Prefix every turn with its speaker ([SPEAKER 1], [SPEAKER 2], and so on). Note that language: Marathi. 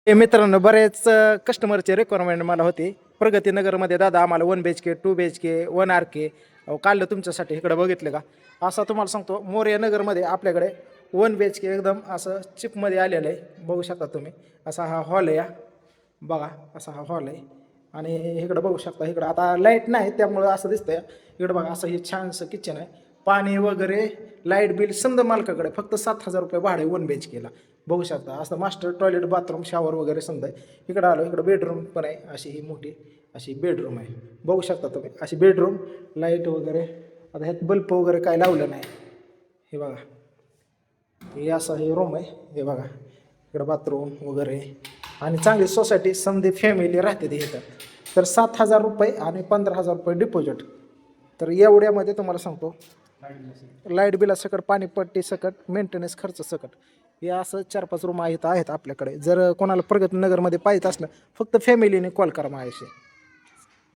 [SPEAKER 1] हे मित्रांनो बरेच कस्टमरचे रिक्वायरमेंट मला होती. प्रगतीनगरमध्ये दादा आम्हाला 1 BHK 2 BHK 1 RK काढलं तुमच्यासाठी. इकडे बघितलं का? असा तुम्हाला सांगतो मोरया नगरमध्ये आपल्याकडे 1 BHK एकदम असं चिपमध्ये आलेलं आहे. बघू शकता तुम्ही. असा हा हॉल आहे. बघा असा हा हॉल आहे. आणि इकडं बघू शकता. इकडं आता लाईट नाही त्यामुळं असं दिसतंय. इकडं बघा असं हे छानसं किचन आहे. पाणी वगैरे लाईट बिल समजा मालकाकडे. फक्त 7,000 रुपये भाडे 1 BHKला. बघू शकता. असं मास्टर टॉयलेट बाथरूम शॉवर वगैरे समजा आहे. इकडं आलो. इकडं बेडरूम पण आहे. अशी ही मोठी अशी बेडरूम आहे. बघू शकता तुम्ही. अशी बेडरूम लाईट वगैरे. आता ह्यात बल्ब वगैरे काय लावलं नाही. हे बघा. हे असं हे रूम आहे. हे बघा. इकडं बाथरूम वगैरे. आणि चांगली सोसायटी समधी फॅमिली राहते ते इथं. तर 7,000 रुपये आणि 15,000 रुपये डिपॉझिट. तर एवढ्यामध्ये तुम्हाला सांगतो लाईट बिलासकट पाणीपट्टी सकट मेंटेनन्स खर्च सकट हे असं 4-5 रूम आहेत आपल्याकडे. जर कोणाला प्रगतीनगरमध्ये पाहिजे असलं फक्त फॅमिलीने कॉल करा माझ्याशी.